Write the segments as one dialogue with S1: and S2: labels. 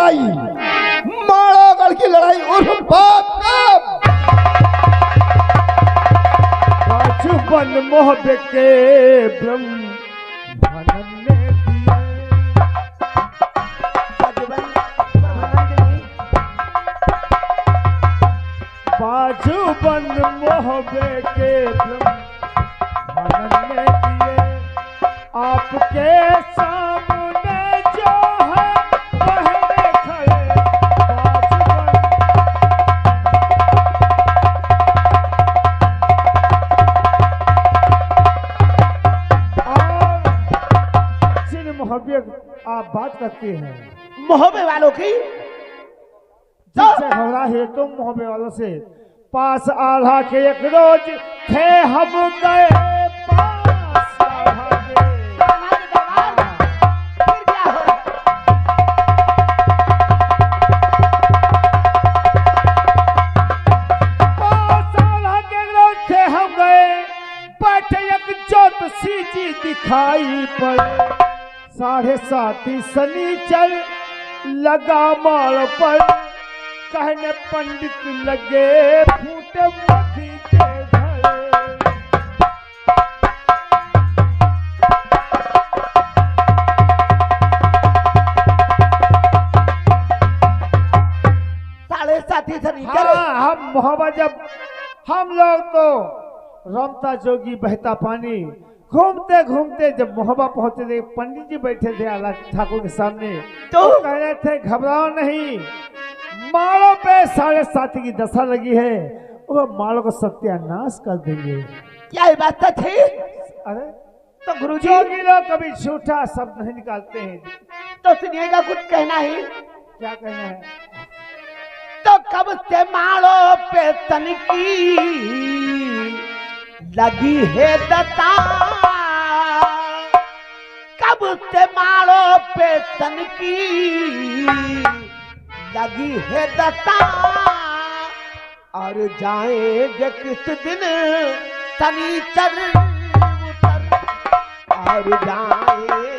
S1: लड़ाई, माड़ागढ़ की लड़ाई उर्फ बाप कब?
S2: बन मोहब्बत के ब्रह्म बाजूबन मोहब्बे के ब्रह्म ने दिए, आपके सामने जो है पहले खड़े जिन मोहब्बे आप बात करते हैं
S1: मोहब्बे वालों की,
S2: जिससे घबरा है तुम मोहब्बे वालों से पास आल्हा के एक रोज थे हम गए पास आल्हा के। पास आल्हा के एक रोज थे हम गए, बैठे एक जोत सी जी दिखाई पड़े, 7:30 शनिचर लगा माल पर, कहने पंडित लगे फूटे मधी के घड़े।
S1: 7:30 शनिचर।
S2: हम मोहब्बत जब हम लोग तो रमता जोगी बहता पानी, घूमते घूमते जब मोहब्बत पहुंचे थे, पंडित जी बैठे थे आला ठाकुर के सामने, तो कह रहे थे घबराओ नहीं, मालों पे 7:30 की दशा लगी है, वो मालों को सत्यानाश कर देंगे।
S1: क्या ये बात थी?
S2: अरे
S1: तो गुरुजी
S2: जोगी लोग कभी झूठा शब्द नहीं निकालते हैं।
S1: तो सुनिएगा, कुछ कहना ही।
S2: क्या कहना है?
S1: तो कब से माड़ों पे तनकी लगी है दता, कब से माड़ों पे तनकी लगी है दता, और जाएंगे किस दिन शनिचर उतर, और जाएंगे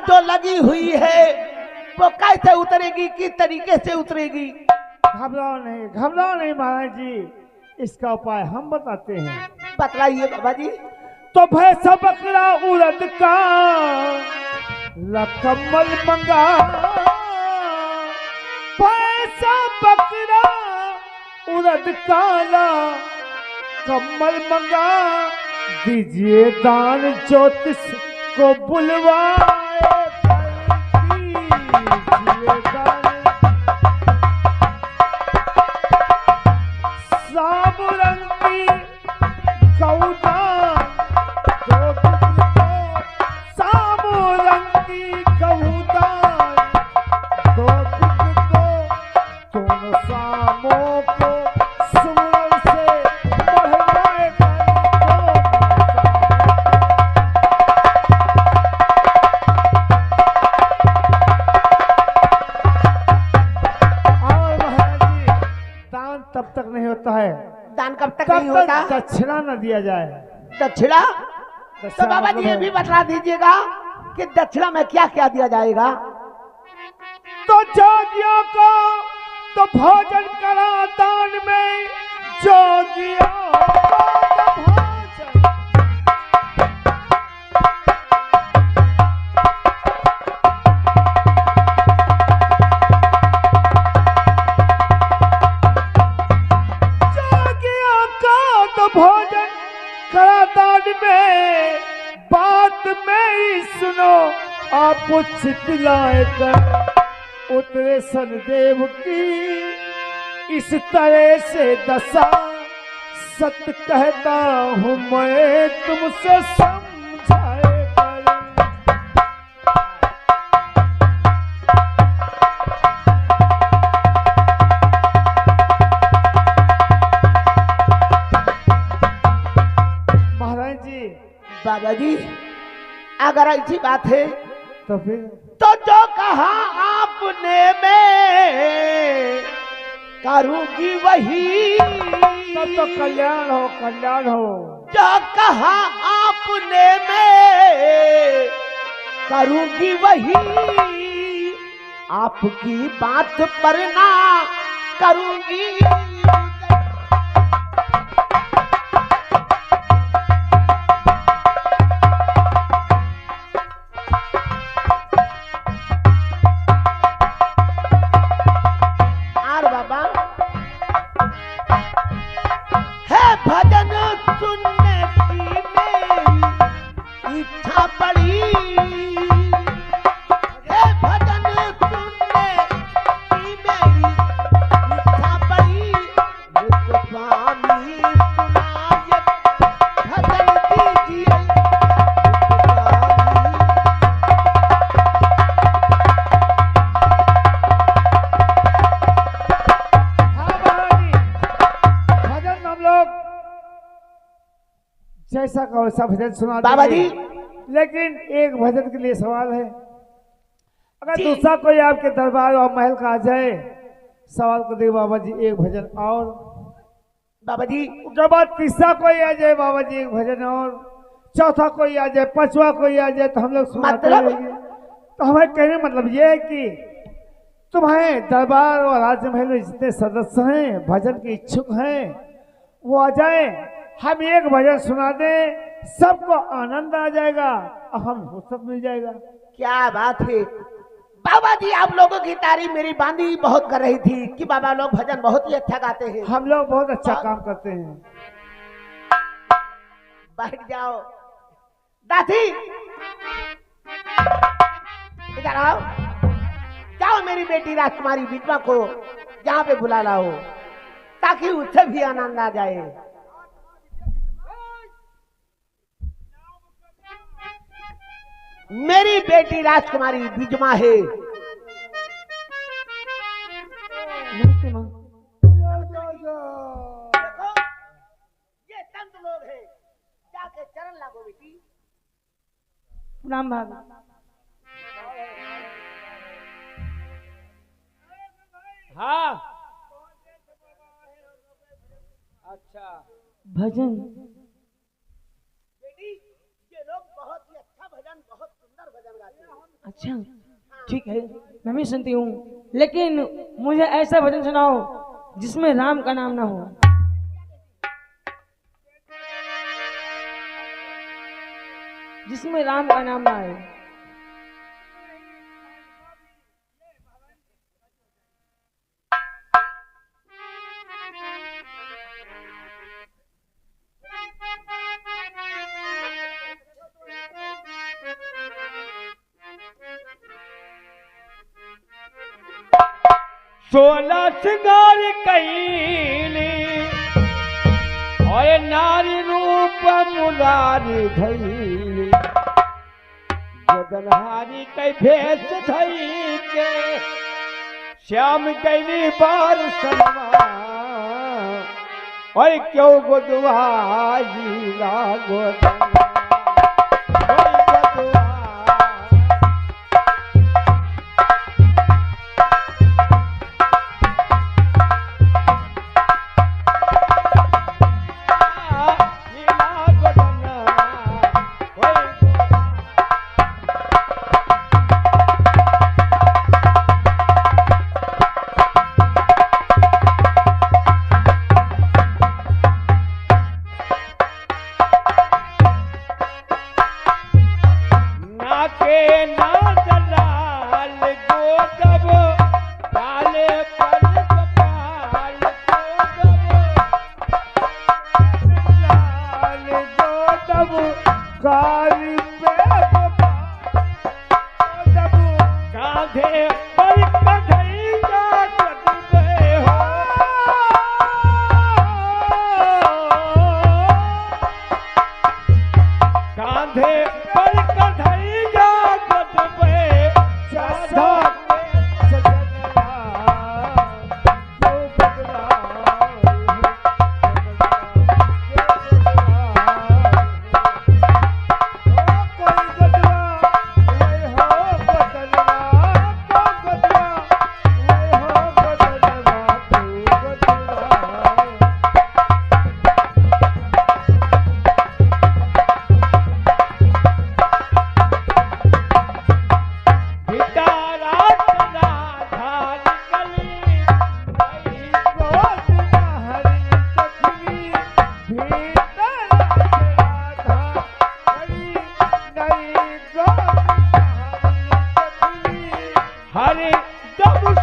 S1: जो लगी हुई है वो कैसे उतरेगी, किस तरीके से उतरेगी?
S2: घबराओ नहीं महाराज जी, इसका उपाय हम बताते हैं।
S1: बतलाइए बाबा जी।
S2: तो भैंसा बकरा उड़द का लकमल मंगा, भैंसा बकरा उड़द काला कमल मंगा, दीजिए दान ज्योतिष को बुलवाए, साम रंग की गौदान, साम रंग की गौदान, दोनों सामों को सुमन से बढ़वाए, तब तक नहीं होता है।
S1: दान कब तक नहीं होता?
S2: दक्षिणा न दिया जाए।
S1: दक्षिणा? तो बाबा जी ये भी बता दीजिएगा कि दक्षिणा में क्या क्या दिया जाएगा?
S2: तो जोगियों को तो भोजन करा दान में, जोगियों को भोजन, भोजन करा दान में, बात में ही सुनो आप उचित लाए कर, उतरे शनिदेव की इस तरह से दशा, सत्य कहता हूँ मैं तुमसे समझाए कर। महाराज जी,
S1: बाबा जी अगर ऐसी बात है
S2: तो फिर
S1: तो जो कहा आपने मैं करूंगी वही,
S2: तब तो कल्याण हो, कल्याण हो।
S1: जो कहा आपने मैं करूंगी वही, आपकी बात पर ना करूंगी। भजन सुनने की मेरी इच्छा बड़ी, हे भजन सुनने की मेरी इच्छा बड़ी, मुझको स्वामी सुनाए भजन दीजिए।
S2: जैसा का वैसा भजन सुना
S1: बाबा जी,
S2: लेकिन एक भजन के लिए सवाल है। अगर दूसरा कोई आपके दरबार और महल का आ जाए, सवाल को दे बाबा जी एक भजन और।
S1: बाबा जी
S2: उसके बाद तीसरा कोई आ जाए बाबा जी एक भजन और, चौथा कोई आ जाए, पांचवा कोई आ जाए, तो हम लोग सुनाते रहेंगे। तो हमारे कहने मतलब ये है कि तुम्हारे दरबार और राजमहल में जितने सदस्य हैं, भजन के इच्छुक हैं, वो आ जाए, हम एक भजन सुना दें, सबको आनंद आ जाएगा और हम फुर्सत मिल जाएगा।
S1: क्या बात है बाबा जी, आप लोगों की तारीफ मेरी बांदी बहुत कर रही थी कि बाबा लोग भजन बहुत ही अच्छा गाते हैं।
S2: हम लोग बहुत अच्छा काम करते हैं।
S1: बैठ जाओ दादी, इधर आओ, जाओ मेरी बेटी राजकुमारी विधवा को जहाँ पे बुला लाओ, ताकि उससे भी आनंद आ जाए। मेरी बेटी राजकुमारी विजमा है।
S3: नमस्ते माँ।
S1: देखो ये संत लोग हैं, जाके चरण लागो बेटी।
S3: प्रणाम भाभी।
S2: हाँ अच्छा
S3: भजन
S1: बेटी ये लोग बहुत ही अच्छा भजन, बहुत सुंदर भजन गाते हैं।
S3: अच्छा ठीक है, मैं भी सुनती हूँ, लेकिन मुझे ऐसा भजन सुनाओ जिसमें राम का नाम ना हो। जिसमें राम का नाम ना आए।
S2: सोलह श्रृंगार कैली और नारी रूप मुरारी धैली, गोदनहारी कै भेष धई के श्याम कैली बार सनवा, और क्यों गोदवाई गोदन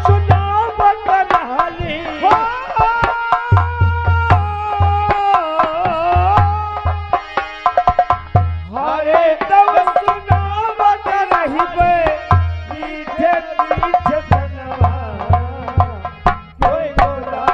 S2: सुनावत रहली हरे दम सुनावत रहिबे मीठे मीठे धनवा कोई बोला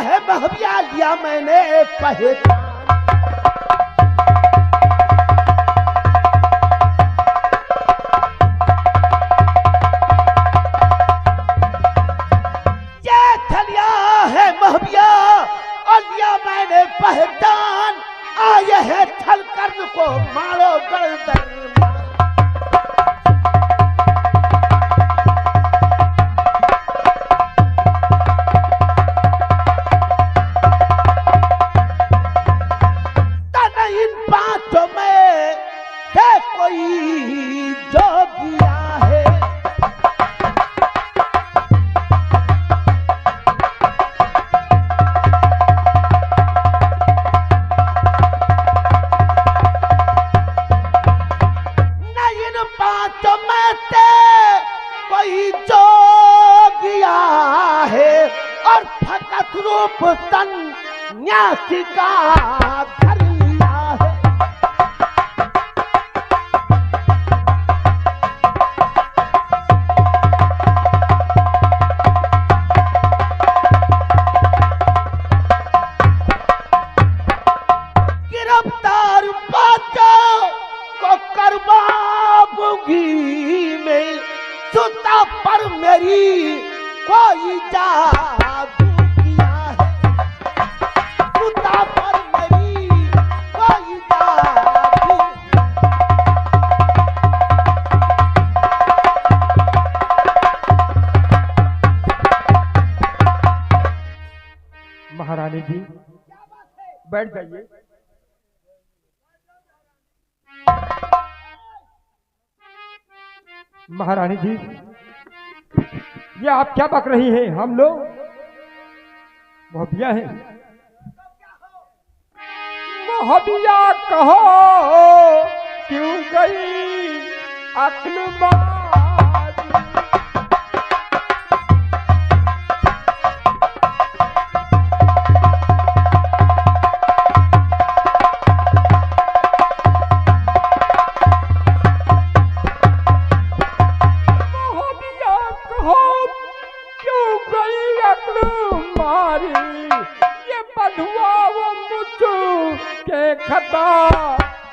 S2: है महबिया लिया मैंने पहचान ये थलिया है महबिया और लिया मैंने पहचान आए है छल कर्ण को मारो गर्दन तन न्यासी का घर लिया है गिरफ्तार बादशाह को करवाऊंगी में सुता पर मेरी कोई जादू महारानी जी बैठ जाइए। महारानी जी ये आप क्या बक रही हैं? हम लोग मोहबिया हैं। मोहबिया कहो क्यों गई अक्ल मारी ये बधुआ वो मुझ के खता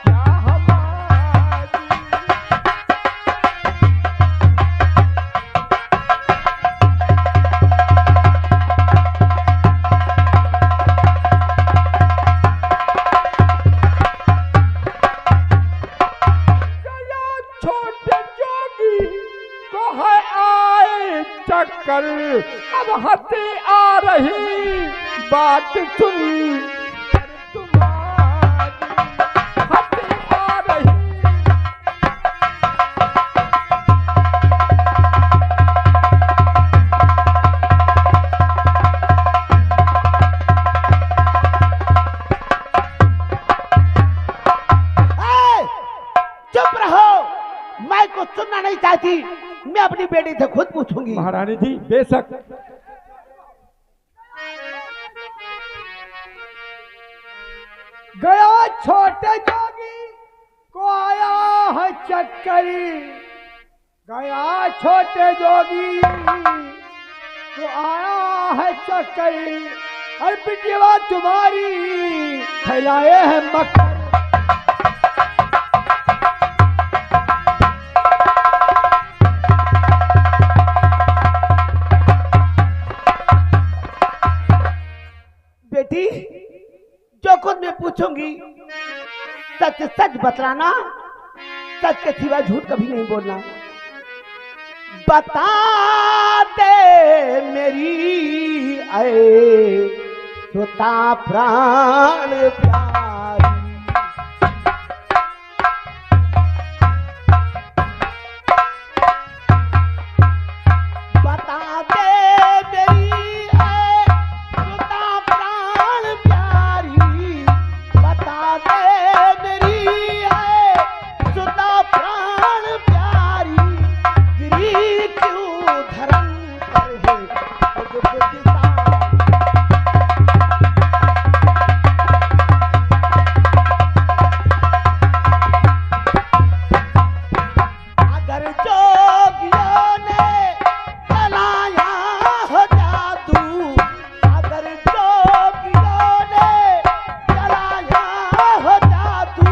S2: क्या हमारी गया छोटे जोगी को है आए चक
S4: मक्कर, अब हंसी आ रही बात सुन तुम्हारी, हंसी आ रही।
S1: चुप रहो, मैं कुछ सुनना नहीं चाहती, मैं अपनी बेटी से खुद पूछूंगी।
S4: महारानी जी बेशक।
S2: गया छोटे जोगी को आया है चक्करी, गया छोटे जोगी को आया है चक्करी, और बिटिया तुम्हारी फैलाए है मक्कर।
S1: बेटी, जो कुछ मैं पूछूंगी सच सच बतलाना, सच के सिवा झूठ कभी नहीं बोलना। बता दे मेरी आए सुता प्राण प्यारी, बता दे मेरी आए सुता प्राण प्यारी, बता दे मेरी आए सुता प्राण प्यारी, गिरी क्यों धर्म पर है खुद बुद्धिता। अगर जोगियों ने चलाया हो जादू, अगर जोगियों ने चलाया हो जादू,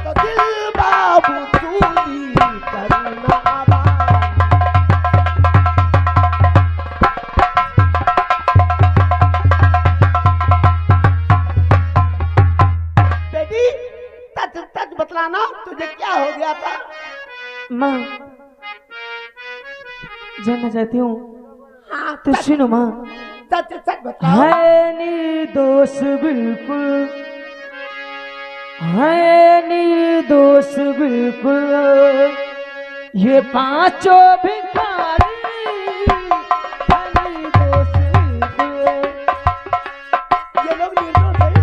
S1: तो दिल बाबू सूली करना आबाद। बेटी, सच सच बतलाना, तुझे क्या हो गया था?
S3: माँ जानना चाहती हूँ,
S1: हाँ,
S3: तो सुनो माँ।
S1: सच सच बताओ।
S3: है निर्दोष बिल्कुल, है निर्दोष बिल्कुल, ये पांचों भिखारी है निर्दोष बिल्कुल।
S1: ये लोग निर्दोष हैं।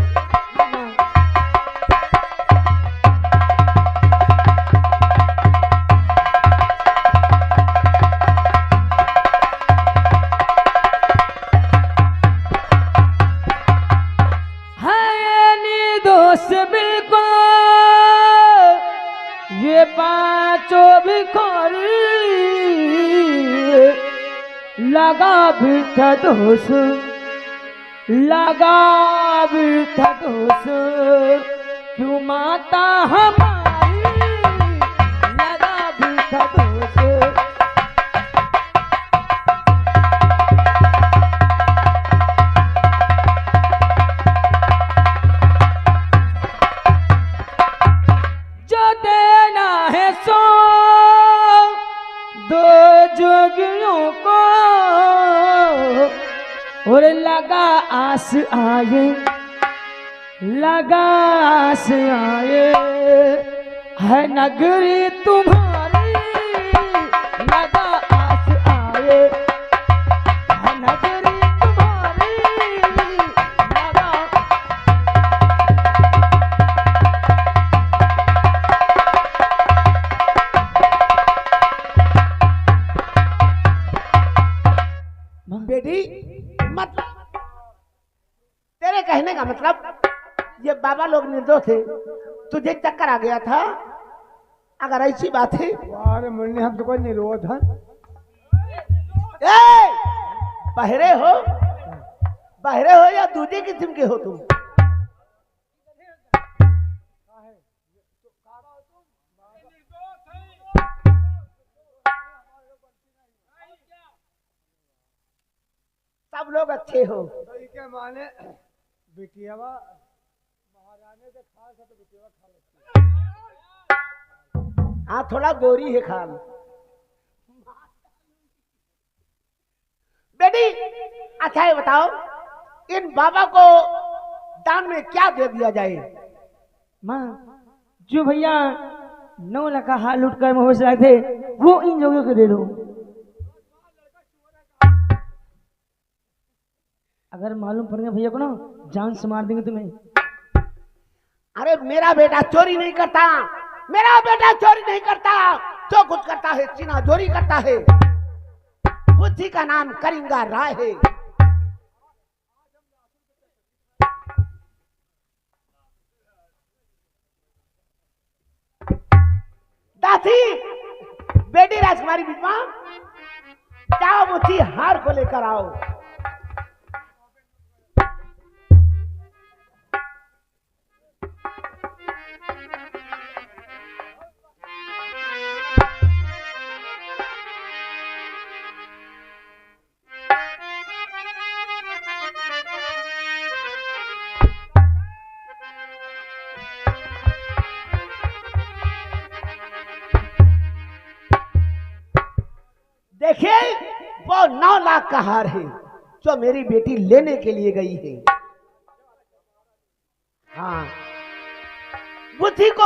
S3: है निर्दोष बिल्कुल, ये पांचों भिखारी, लगा भी था दोष, लगा भी था दोष, क्यों माता हमारी, लगा भी था दोष। जो देना है सो दो जोगियों को, और लगा आस आए, लगा आस आए, है नगरी तुम्हारी, लगा आस आए, है नगरी तुम्हारी, लगा।
S1: बेटी, मतलब तेरे कहने का मतलब ये बाबा लोग निर्दोष थे, तुझे चक्कर आ गया था? अगर ऐसी बात है,
S2: अरे मुन्नी हम तो कोई निरोध है।
S1: ए, बहरे हो या दूसरे किस्म के हो तुम? सब लोग अच्छे हो।
S2: के माने बिटिया महारानी से खास है तो बिटिया खा लेती।
S1: हाँ, थोड़ा गोरी है खाल। अच्छा ये बताओ, इन बाबा को दान में क्या दे दिया जाए?
S3: माँ, जो भैया 9 लाख का हाल लूट कर मुंबई से आए थे, वो इन जोगियों को दे दो। अगर मालूम पड़ गया भैया को ना, जान से मार देंगे तुम्हें।
S1: अरे मेरा बेटा चोरी नहीं करता, मेरा बेटा चोरी नहीं करता, जो कुछ करता है चीना चोरी करता है। बुद्धि का नाम करिंगा राय है। दासी, बेटी राजकुमारी विधवा, जाओ मुझी हार को लेकर आओ। देखिए, वो 9 लाख का हार है जो मेरी बेटी लेने के लिए गई है। हाँ, बुद्धि को